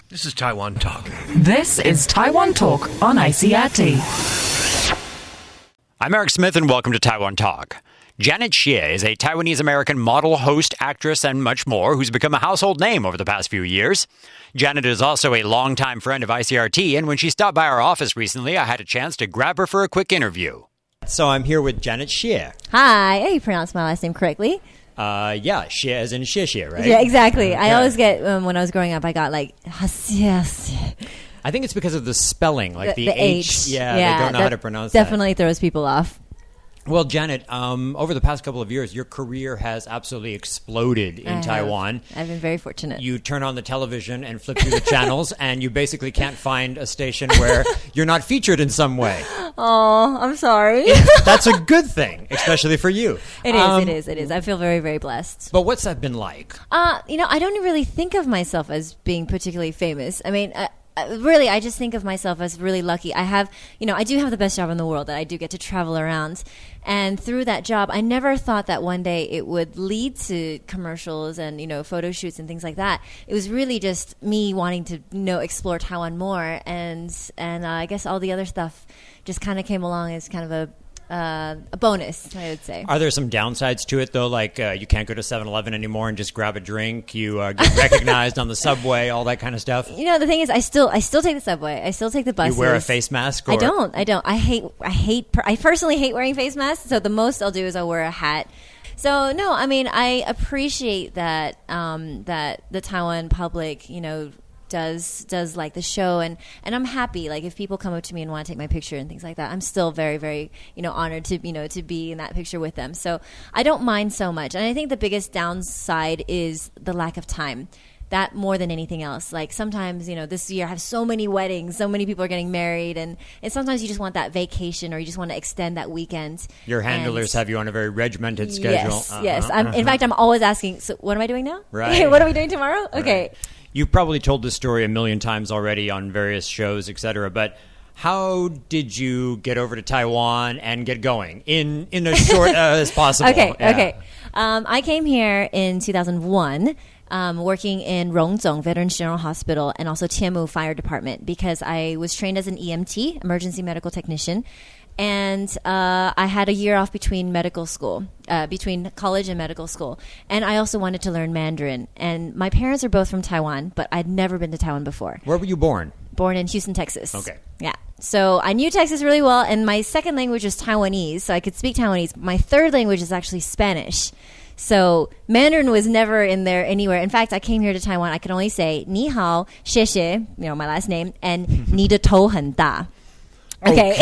This is Taiwan Talk. This is Taiwan Talk on ICRT. I'm Eric Smith, and welcome to Taiwan Talk. Janet Hsieh is a Taiwanese-American model, host, actress, and much more who's become a household name over the past few years. Janet is also a longtime friend of ICRT, and when she stopped by our office recently, I had a chance to grab her for a quick interview. So I'm here with Janet Hsieh. Hi, you pronounced my last name correctly. Yeah, Hsieh as in Hsieh, right? Yeah, exactly. Okay. I always get, when I was growing up, I got like, Hsieh. I think it's because of the spelling, like the H. Yeah, they don't know how to pronounce that. Definitely throws people off. Well, Janet, over the past couple of years, your career has absolutely exploded in Taiwan. I've been very fortunate. You turn on the television and flip through the channels, and you basically can't find a station where you're not featured in some way. Oh, I'm sorry. That's a good thing, especially for you. It is. I feel very, very blessed. But what's that been like? I don't really think of myself as being particularly famous. I mean, really, I just think of myself as really lucky. I do have the best job in the world, that I do get to travel around. And through that job, I never thought that one day it would lead to commercials and, photo shoots and things like that. It was really just me wanting to, explore Taiwan more. And I guess all the other stuff just kind of came along as kind of a bonus, I would say. Are there some downsides to it, though? Like you can't go to 7-Eleven anymore and just grab a drink. You get recognized on the subway, all that kind of stuff. The thing is, I still take the subway. I still take the buses. You wear a face mask? Or? I don't. I personally hate wearing face masks. So the most I'll do is I'll wear a hat. So no, I mean, I appreciate that that the Taiwan public, does like the show, and I'm happy. Like if people come up to me and want to take my picture and things like that, I'm still very, very honored to to be in that picture with them. So I don't mind so much. And I think the biggest downside is the lack of time. That more than anything else. Like sometimes, this year I have so many weddings, so many people are getting married, and sometimes you just want that vacation, or you just want to extend that weekend. Your handlers have you on a very regimented schedule. Yes. In fact, I'm always asking, so what am I doing now? Right. What are we doing tomorrow? Okay. Right. You've probably told this story a million times already on various shows, etc. But how did you get over to Taiwan and get going in as short as possible? Okay. I came here in 2001. Working in Rongzong Veterans General Hospital and also Tianmu Fire Department, because I was trained as an EMT, emergency medical technician, and I had a year off between medical school, between college and medical school, and I also wanted to learn Mandarin. And my parents are both from Taiwan, but I'd never been to Taiwan before. Where were you born? Born in Houston, Texas. Okay. Yeah. So I knew Texas really well, and my second language was Taiwanese, so I could speak Taiwanese. My third language is actually Spanish. So Mandarin was never in there anywhere. In fact, I came here to Taiwan. I could only say ni hao, xie xie, my last name, and ni de tou hen da. Okay.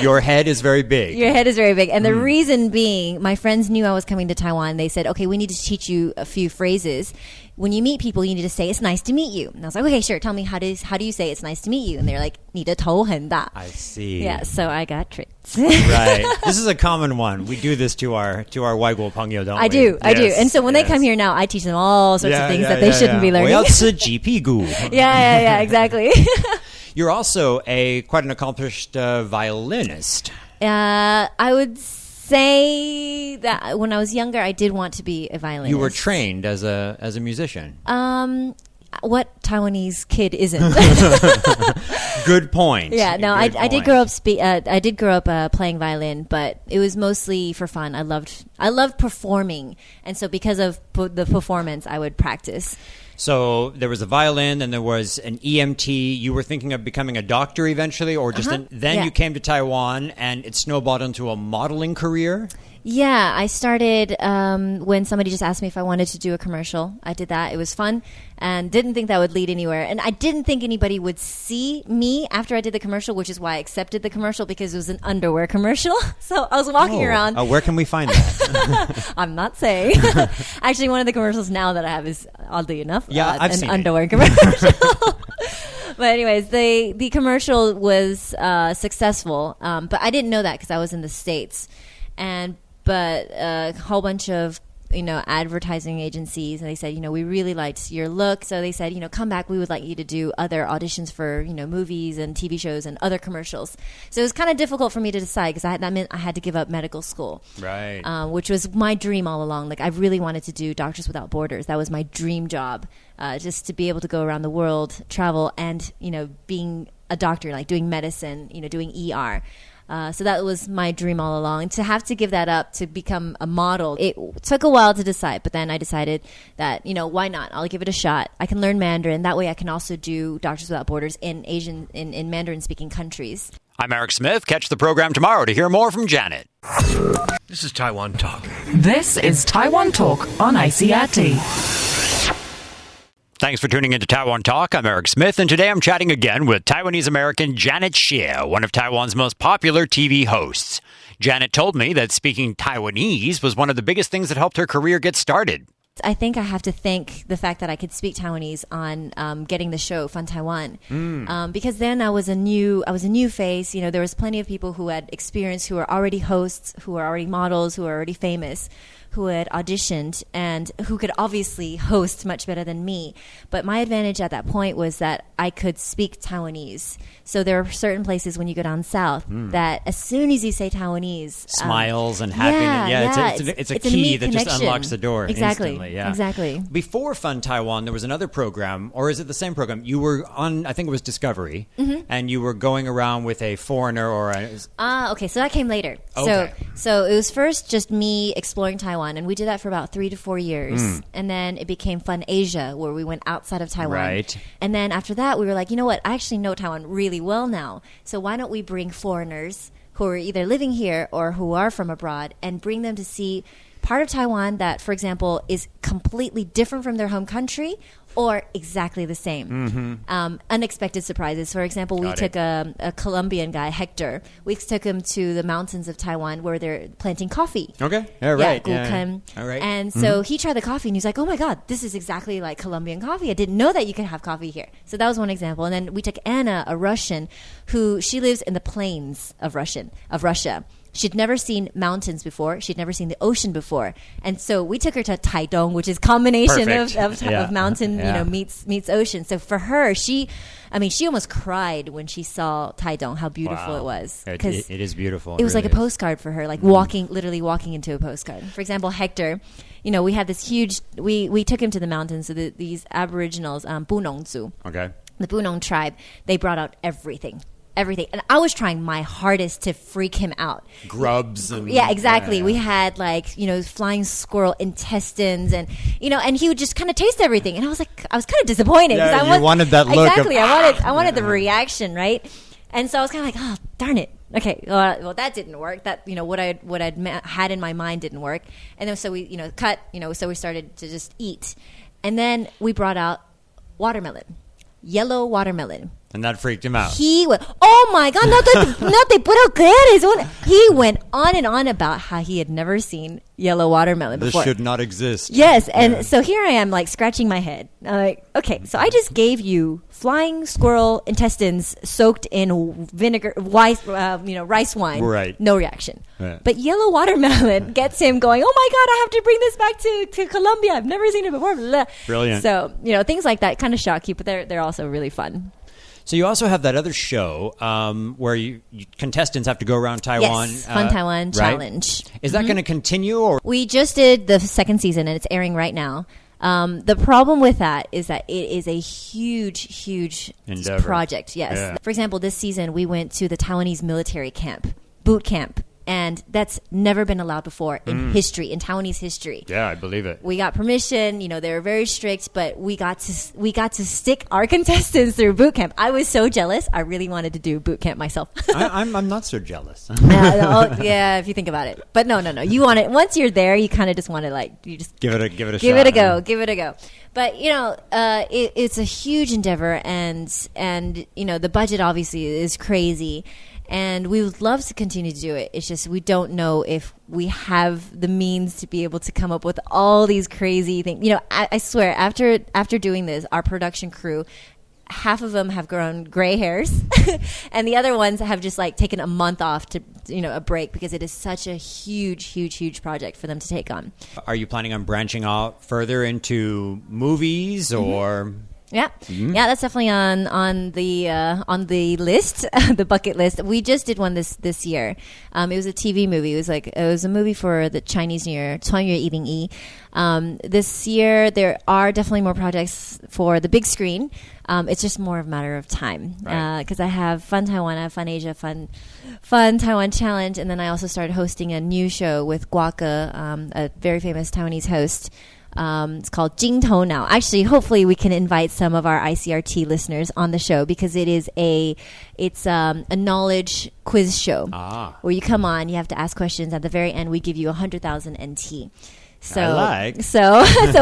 Your head is very big. Your head is very big. And the reason being, my friends knew I was coming to Taiwan. They said, okay, we need to teach you a few phrases. When you meet people, you need to say, it's nice to meet you. And I was like, okay, sure. Tell me, how do you say it's nice to meet you? And they're like, 你的头很大. I see. Yeah, so I got tricked. Right. This is a common one. We do this to our 外国朋友, don't we? I do. And so when they come here now, I teach them all sorts of things that they shouldn't be learning. 我要吃鸡屁股. Yeah, exactly. You're also quite an accomplished violinist. I would say that when I was younger, I did want to be a violinist. You were trained as a musician. What Taiwanese kid isn't? Good point. Yeah, no, I did grow up. I did grow up playing violin, but it was mostly for fun. I loved performing, and so because of the performance, I would practice. So there was a violin, and there was an EMT. You were thinking of becoming a doctor eventually, or just then you came to Taiwan, and it snowballed into a modeling career? Yeah, I started when somebody just asked me if I wanted to do a commercial. I did that. It was fun and didn't think that would lead anywhere. And I didn't think anybody would see me after I did the commercial, which is why I accepted the commercial, because it was an underwear commercial. So I was walking around. Where can we find that? I'm not saying. Actually, one of the commercials now that I have is, oddly enough, I've seen underwear commercial. But anyways, the commercial was successful, but I didn't know that because I was in the States. But a whole bunch of advertising agencies, and they said, we really liked your look. So they said, come back. We would like you to do other auditions for, movies and TV shows and other commercials. So it was kind of difficult for me to decide because that meant I had to give up medical school. Right. Which was my dream all along. Like I really wanted to do Doctors Without Borders. That was my dream job, just to be able to go around the world, travel, and, being a doctor, like doing medicine, doing ER. So that was my dream all along. And to have to give that up to become a model, it took a while to decide. But then I decided that, why not? I'll give it a shot. I can learn Mandarin. That way I can also do Doctors Without Borders in in Mandarin-speaking countries. I'm Eric Smith. Catch the program tomorrow to hear more from Janet. This is Taiwan Talk. This is Taiwan Talk on ICRT. Thanks for tuning into Taiwan Talk. I'm Eric Smith, and today I'm chatting again with Taiwanese-American Janet Hsieh, one of Taiwan's most popular TV hosts. Janet told me that speaking Taiwanese was one of the biggest things that helped her career get started. I think I have to thank the fact that I could speak Taiwanese on getting the show Fun Taiwan, because then I was a new face. There was plenty of people who had experience, who were already hosts, who were already models, who were already famous, who had auditioned and who could obviously host much better than me. But my advantage at that point was that I could speak Taiwanese. So there are certain places when you go down south that as soon as you say Taiwanese, smiles and happiness. It's a key that just unlocks the door instantly. Yeah. Exactly. Before Fun Taiwan, there was another program, or is it the same program? You were on, I think it was Discovery, and you were going around with a foreigner or a... okay, so that came later. Okay. So it was first just me exploring Taiwan, and we did that for about 3 to 4 years. And then it became Fun Asia, where we went outside of Taiwan. Right. And then after that, we were like, you know what? I actually know Taiwan really well now. So why don't we bring foreigners who are either living here or who are from abroad and bring them to see part of Taiwan that, for example, is completely different from their home country or exactly the same. Unexpected surprises. For example, we took a Colombian guy, Hector. We took him to the mountains of Taiwan where they're planting coffee. Okay. Yeah, right. Gulkan. All right. And so he tried the coffee and he's like, oh my God, this is exactly like Colombian coffee. I didn't know that you could have coffee here. So that was one example. And then we took Anna, a Russian, she lives in the plains of Russia. She'd never seen mountains before. She'd never seen the ocean before. And so we took her to Taidong, which is combination of mountain, meets ocean. So for her, she almost cried when she saw Taidong, how beautiful it was. It is beautiful. It was really like a postcard for her, like literally walking into a postcard. For example, Hector, we had this huge, we took him to the mountains. So these Aboriginals, Bunongzu, the Bunong tribe, they brought out everything. And I was trying my hardest to freak him out. Grubs and... Yeah, exactly. We had flying squirrel intestines and he would just kind of taste everything. And I was kind of disappointed. Yeah, you wanted that look. Exactly. I wanted the reaction, right? And so I was kind of like, oh, darn it. Okay, well, that didn't work. That, what I'd had in my mind didn't work. And then so we, cut, so we started to just eat. And then we brought out watermelon, yellow watermelon. And that freaked him out. He went, oh my God, no te puedo creer. He went on and on about how he had never seen yellow watermelon before. This should not exist. Yes, and so here I am, scratching my head. I'm like, okay, so I just gave you flying squirrel intestines soaked in vinegar, rice wine. Right. No reaction. Right. But yellow watermelon gets him going, oh my God, I have to bring this back to Colombia. I've never seen it before. Blah. Brilliant. So, things like that kind of shock you, but they're also really fun. So you also have that other show where contestants have to go around Taiwan. Yes, Fun Taiwan Challenge. Is that going to continue? Or we just did the second season, and it's airing right now. The problem with that is that it is a huge endeavor. Project. Yes. Yeah. For example, this season we went to the Taiwanese military camp, boot camp. And that's never been allowed before in history, in Taiwanese history. Yeah, I believe it. We got permission. They were very strict, but we got to stick our contestants through boot camp. I was so jealous. I really wanted to do boot camp myself. I'm not so jealous. Yeah, if you think about it. But no. You want it once you're there. You kind of just want to you just give it a shot. Give it a go. But it's a huge endeavor, and the budget obviously is crazy. And we would love to continue to do it. It's just we don't know if we have the means to be able to come up with all these crazy things. I swear, after doing this, our production crew half of them have grown gray hairs, and the other ones have just like taken a month off to, a break, because it is such a huge project for them to take on. Are you planning on branching out further into movies or? Yeah, yeah, that's definitely on the list, the bucket list. We just did one this year. It was a TV movie. It was a movie for the Chinese New Year, 穿越101. This year there are definitely more projects for the big screen. It's just more of a matter of time, because I have Fun Taiwan, I have Fun Asia, Fun Taiwan Challenge, and then I also started hosting a new show with Guaka, a very famous Taiwanese host. It's called Jing Tou Now. Actually, hopefully we can invite some of our ICRT listeners on the show, because it's a knowledge quiz show where you come on, you have to ask questions. At the very end, we give you 100,000 NT. So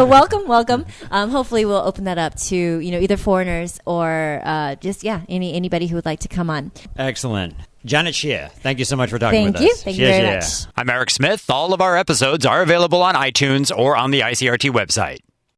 welcome. Hopefully we'll open that up to either foreigners or anybody who would like to come on. Excellent. Janet Hsieh, thank you so much for talking with us. Thank you very much. I'm Eric Smith. All of our episodes are available on iTunes or on the ICRT website.